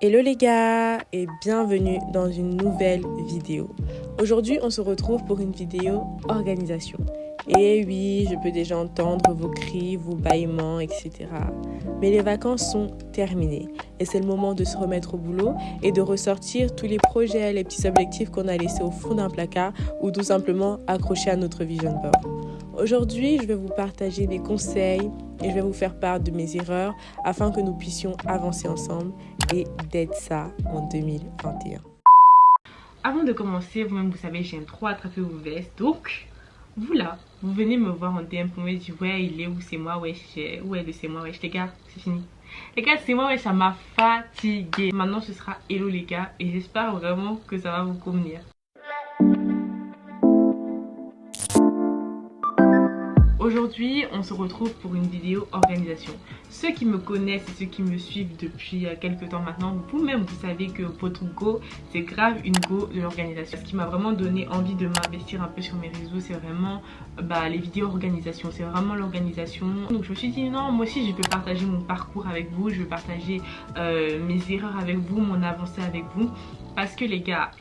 Hello les gars et bienvenue dans une nouvelle vidéo. Aujourd'hui on se retrouve pour une vidéo organisation. Et oui, je peux déjà entendre vos cris, vos bâillements, etc. Mais les vacances sont terminées et c'est le moment de se remettre au boulot et de ressortir tous les projets, les petits objectifs qu'on a laissés au fond d'un placard ou tout simplement accrochés à notre vision board. Aujourd'hui, je vais vous partager des conseils et je vais vous faire part de mes erreurs afin que nous puissions avancer ensemble et d'être ça en 2021. Avant de commencer, vous-même vous savez, j'aime trop attraper vos vestes, donc vous là, vous venez me voir en DM pour me dire ouais il est où, c'est moi, ouais où est le c'est moi, ouais les gars, c'est fini. Les gars, c'est moi, ouais, ça m'a fatigué. Maintenant ce sera hello les gars et j'espère vraiment que ça va vous convenir. Aujourd'hui, on se retrouve pour une vidéo organisation. Ceux qui me connaissent et ceux qui me suivent depuis quelques temps maintenant, vous-même vous savez que votre go, c'est grave une go de l'organisation. Ce qui m'a vraiment donné envie de m'investir un peu sur mes réseaux, c'est vraiment les vidéos organisation, c'est vraiment l'organisation. Donc je me suis dit non, moi aussi je peux partager mon parcours avec vous, je veux partager mes erreurs avec vous, mon avancée avec vous. Parce que les gars,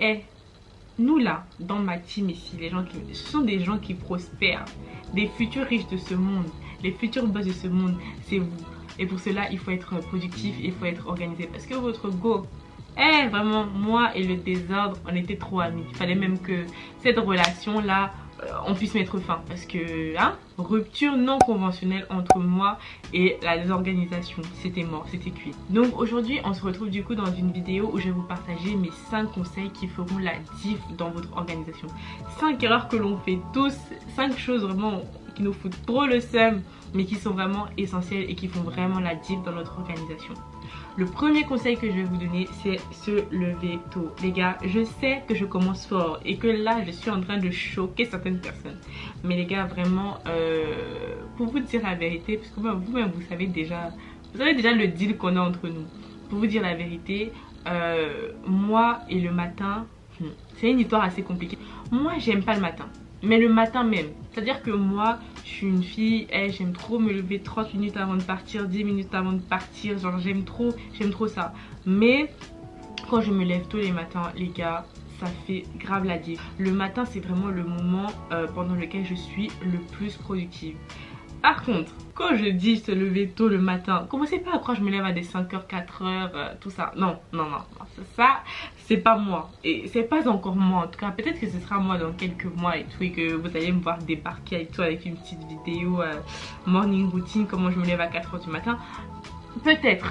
nous là, dans ma team ici, ce sont des gens qui prospèrent, des futurs riches de ce monde, les futurs boss de ce monde, c'est vous. Et pour cela, il faut être productif, il faut être organisé. Parce que votre go, vraiment, moi et le désordre, on était trop amis. Il fallait même que cette relation-là, on puisse mettre fin. Parce que, rupture non conventionnelle entre moi et la désorganisation. C'était mort, c'était cuit. Donc aujourd'hui, on se retrouve du coup dans une vidéo où je vais vous partager mes 5 conseils qui feront la diff dans votre organisation. 5 erreurs que l'on fait tous, 5 choses vraiment qui nous foutent trop le seum, mais qui sont vraiment essentielles et qui font vraiment la diff dans notre organisation. Le premier conseil que je vais vous donner, c'est se lever tôt. Les gars, je sais que je commence fort et que là, je suis en train de choquer certaines personnes. Mais les gars, vraiment, pour vous dire la vérité, parce que vous-même, vous savez déjà le deal qu'on a entre nous. Pour vous dire la vérité, moi et le matin, c'est une histoire assez compliquée. Moi, j'aime pas le matin. Mais le matin même, c'est-à-dire que moi, je suis une fille, j'aime trop me lever 30 minutes avant de partir, 10 minutes avant de partir, genre j'aime trop ça. Mais quand je me lève tôt les matins, les gars, ça fait grave la diff. Le matin, c'est vraiment le moment pendant lequel je suis le plus productive. Par contre, quand je dis se lever tôt le matin, commencez pas à croire que je me lève à des 5h, 4h, tout ça. Non, ça, c'est pas moi. Et c'est pas encore moi en tout cas. Peut-être que ce sera moi dans quelques mois et tout. Et que vous allez me voir débarquer et tout avec une petite vidéo morning routine, comment je me lève à 4h du matin. Peut-être.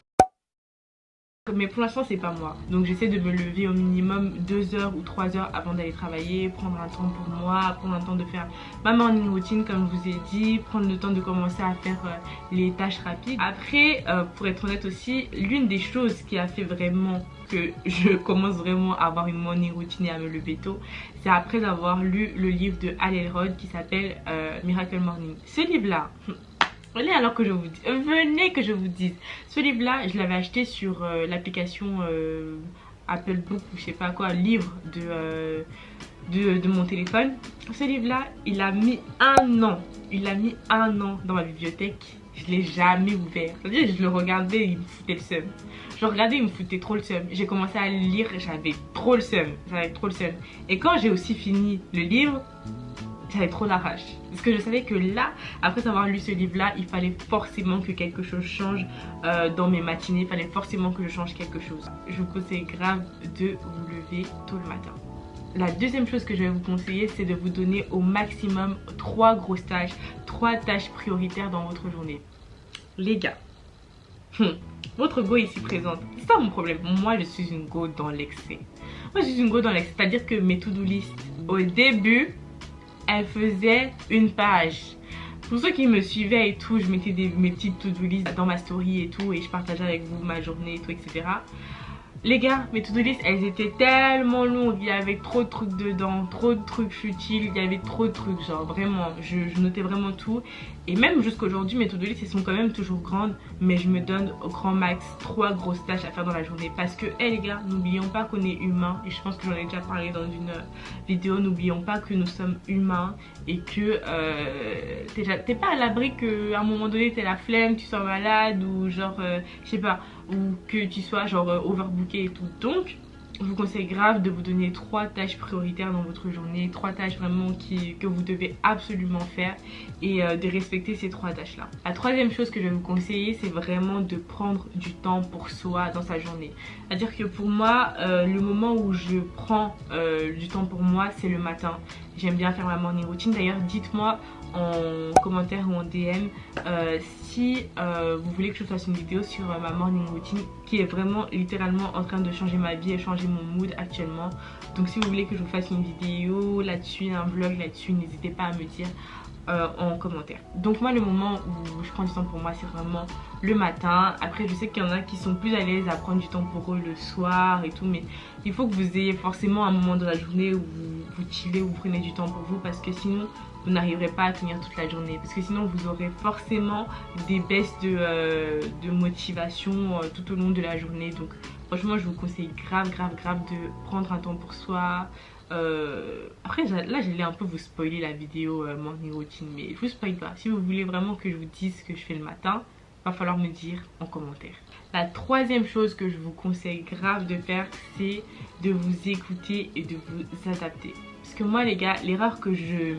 Mais pour l'instant c'est pas moi, donc j'essaie de me lever au minimum 2h ou 3h avant d'aller travailler, prendre un temps pour moi, prendre un temps de faire ma morning routine comme je vous ai dit, prendre le temps de commencer à faire les tâches rapides. Après pour être honnête aussi, l'une des choses qui a fait vraiment que je commence vraiment à avoir une morning routine et à me lever tôt, c'est après avoir lu le livre de Hal Elrod qui s'appelle Miracle Morning. Ce livre là, venez alors que je vous dis, venez que je vous dise. Ce livre là, je l'avais acheté sur l'application Apple Book ou je sais pas quoi, livre de mon téléphone. Ce livre là, il a mis un an. Il a mis un an dans ma bibliothèque. Je l'ai jamais ouvert. C'est-à-dire je le regardais, il me foutait le seum. Je le regardais, il me foutait trop le seum. J'ai commencé à le lire, j'avais trop le seum. Et quand j'ai aussi fini le livre, j'avais trop la rage. Parce que je savais que là, après avoir lu ce livre-là, il fallait forcément que quelque chose change dans mes matinées. Il fallait forcément que je change quelque chose. Je vous conseille grave de vous lever tôt le matin. La deuxième chose que je vais vous conseiller, c'est de vous donner au maximum 3 grosses tâches, 3 tâches prioritaires dans votre journée. Les gars, votre go ici présente, c'est ça mon problème. Moi, je suis une go dans l'excès. C'est-à-dire que mes to-do list, au début, elle faisait une page. Pour ceux qui me suivaient et tout, je mettais mes petites to-do list dans ma story et tout, et je partageais avec vous ma journée et tout, etc. Les gars, mes to-do list, elles étaient tellement longues, il y avait trop de trucs dedans, trop de trucs futiles, il y avait trop de trucs, genre vraiment, je notais vraiment tout. Et même jusqu'aujourd'hui, mes to-do list, elles sont quand même toujours grandes, mais je me donne au grand max 3 grosses tâches à faire dans la journée. Parce que, les gars, n'oublions pas qu'on est humain, et je pense que j'en ai déjà parlé dans une vidéo, n'oublions pas que nous sommes humains, et que t'es pas à l'abri qu'à un moment donné, t'es la flemme, tu sois malade, ou genre, je sais pas, ou que tu sois genre overbooké et tout. Donc je vous conseille grave de vous donner 3 tâches prioritaires dans votre journée, 3 tâches vraiment que vous devez absolument faire et de respecter ces 3 tâches là. La troisième chose que je vais vous conseiller, c'est vraiment de prendre du temps pour soi dans sa journée. C'est-à-dire que pour moi, le moment où je prends du temps pour moi, c'est le matin. J'aime bien faire ma morning routine. D'ailleurs, dites-moi en commentaire ou en DM si vous voulez que je fasse une vidéo sur ma morning routine qui est vraiment littéralement en train de changer ma vie et changer mon mood actuellement. Donc si vous voulez que je vous fasse une vidéo là-dessus, un vlog là-dessus, n'hésitez pas à me dire en commentaire. Donc moi, le moment où je prends du temps pour moi, c'est vraiment le matin. Après, je sais qu'il y en a qui sont plus à l'aise à prendre du temps pour eux le soir et tout, mais il faut que vous ayez forcément un moment de la journée où vous chillez, où vous prenez du temps pour vous, parce que sinon vous n'arriverez pas à tenir toute la journée, parce que sinon vous aurez forcément des baisses de motivation tout au long de la journée. Donc franchement, je vous conseille grave de prendre un temps pour soi. Après là j'allais un peu vous spoiler la vidéo morning routine, mais je vous spoil pas. Si vous voulez vraiment que je vous dise ce que je fais le matin, va falloir me dire en commentaire. La troisième chose que je vous conseille grave de faire, c'est de vous écouter et de vous adapter. Parce que moi les gars, l'erreur que je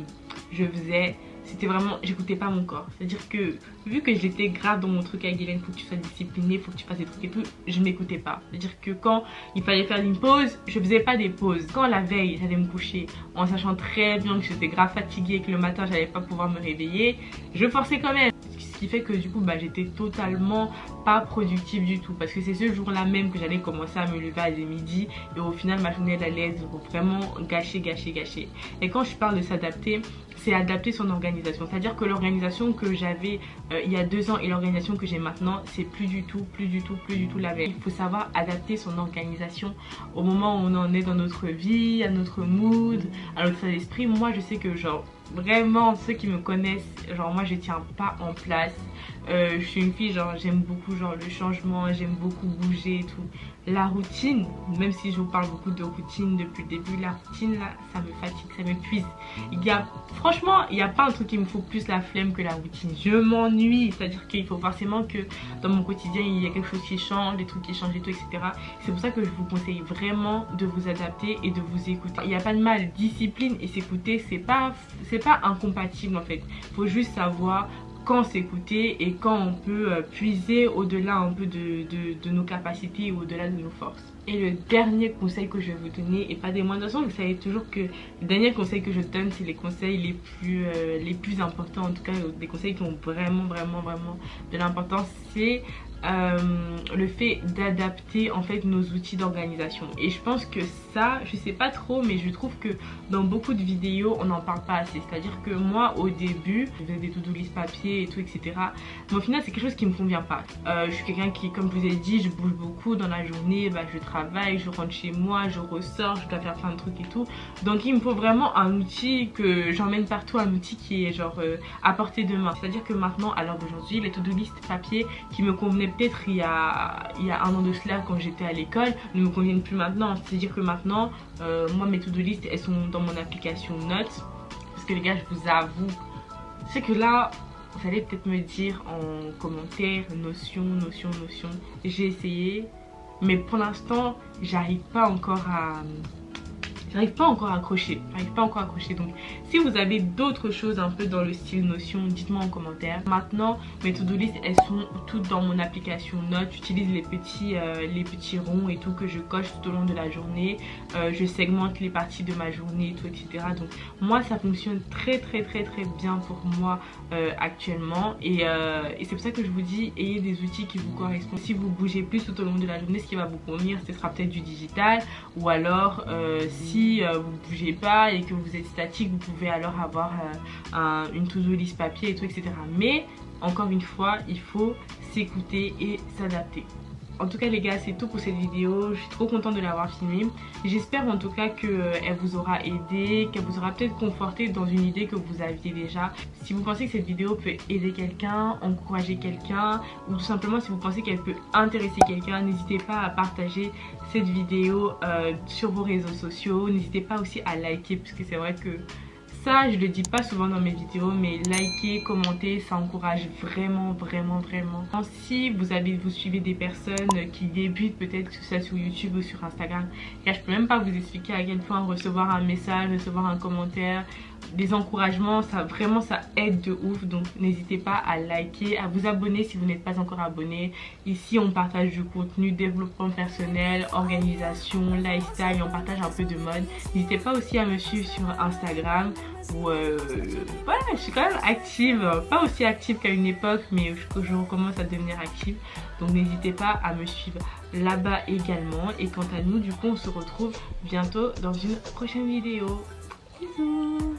faisais, c'était vraiment, j'écoutais pas mon corps. C'est à dire que vu que j'étais grave dans mon truc avec Hélène, faut que tu sois disciplinée, faut que tu fasses des trucs et tout, je m'écoutais pas. C'est à dire que quand il fallait faire une pause, je faisais pas des pauses. Quand la veille j'allais me coucher en sachant très bien que j'étais grave fatiguée et que le matin j'allais pas pouvoir me réveiller, je forçais quand même. Ce qui fait que du coup j'étais totalement pas productive du tout, parce que c'est ce jour là même que j'allais commencer à me lever à midi et au final ma journée elle allait être vraiment gâchée. Et quand je parle de s'adapter, c'est adapter son organisation. C'est à dire que l'organisation que j'avais il y a 2 ans et l'organisation que j'ai maintenant, c'est plus du tout la même. Il faut savoir adapter son organisation au moment où on en est dans notre vie, à notre mood, à notre état d'esprit. Moi je sais que genre vraiment ceux qui me connaissent, genre moi je tiens pas en place. Je suis une fille, genre j'aime beaucoup genre le changement, j'aime beaucoup bouger et tout. La routine, même si je vous parle beaucoup de routine depuis le début, la routine là, ça me fatigue, ça m'épuise. Franchement, il n'y a pas un truc qui me fout plus la flemme que la routine. Je m'ennuie, c'est-à-dire qu'il faut forcément que dans mon quotidien, il y a quelque chose qui change, des trucs qui changent et tout, etc. C'est pour ça que je vous conseille vraiment de vous adapter et de vous écouter. Il n'y a pas de mal, discipline et s'écouter, c'est pas incompatible en fait. Il faut juste savoir quand s'écouter et quand on peut puiser au-delà un peu de nos capacités, au-delà de nos forces. Et le dernier conseil que je vais vous donner, et pas des moindres, de toute façon vous savez toujours que le dernier conseil que je donne, c'est les conseils les plus importants, en tout cas des conseils qui ont vraiment de l'importance, c'est le fait d'adapter en fait nos outils d'organisation. Et je pense que ça, je sais pas trop, mais je trouve que dans beaucoup de vidéos on n'en parle pas assez. C'est à dire que moi au début je faisais des to-do list papier et tout, etc. Mais au final c'est quelque chose qui me convient pas. Je suis quelqu'un qui, comme je vous ai dit, je bouge beaucoup dans la journée, je travaille, je rentre chez moi, je ressors, je dois faire plein de trucs et tout. Donc il me faut vraiment un outil que j'emmène partout, un outil qui est genre à portée de main. C'est à dire que maintenant, à l'heure d'aujourd'hui, les to-do list papier qui me convenaient peut-être il y a 1 an de cela quand j'étais à l'école ne me conviennent plus maintenant. C'est à dire que maintenant moi mes to-do list elles sont dans mon application Notes, parce que les gars je vous avoue, c'est que là vous allez peut-être me dire en commentaire Notion, j'ai essayé mais pour l'instant j'arrive pas encore à accrocher. Donc si vous avez d'autres choses un peu dans le style Notion, dites-moi en commentaire. Maintenant mes to-do list elles sont toutes dans mon application Notes. J'utilise les petits ronds et tout que je coche tout au long de la journée. Je segmente les parties de ma journée et tout, etc. Donc moi ça fonctionne très bien pour moi actuellement, et c'est pour ça que je vous dis, ayez des outils qui vous correspondent. Si vous bougez plus tout au long de la journée, ce qui va vous convenir ce sera peut-être du digital, ou alors si vous bougez pas et que vous êtes statique, vous pouvez alors avoir une to-do list papier et tout, etc. Mais encore une fois, il faut s'écouter et s'adapter. En tout cas les gars, c'est tout pour cette vidéo. Je suis trop contente de l'avoir filmée. J'espère en tout cas qu'elle vous aura aidé, qu'elle vous aura peut-être conforté dans une idée que vous aviez déjà. Si vous pensez que cette vidéo peut aider quelqu'un, encourager quelqu'un, ou tout simplement si vous pensez qu'elle peut intéresser quelqu'un, n'hésitez pas à partager cette vidéo sur vos réseaux sociaux. N'hésitez pas aussi à liker, parce que c'est vrai que Ça, je le dis pas souvent dans mes vidéos, mais liker, commenter, ça encourage vraiment. Si vous suivez des personnes qui débutent peut-être que ce soit sur YouTube ou sur Instagram, là, je peux même pas vous expliquer à quel point recevoir un message, recevoir un commentaire, des encouragements, ça aide de ouf. Donc n'hésitez pas à liker, à vous abonner si vous n'êtes pas encore abonné. Ici on partage du contenu développement personnel, organisation, lifestyle, on partage un peu de mode. N'hésitez pas aussi à me suivre sur Instagram où voilà, je suis quand même active, pas aussi active qu'à une époque, mais je recommence à devenir active. Donc n'hésitez pas à me suivre là-bas également. Et quant à nous, du coup, on se retrouve bientôt dans une prochaine vidéo. Bisous.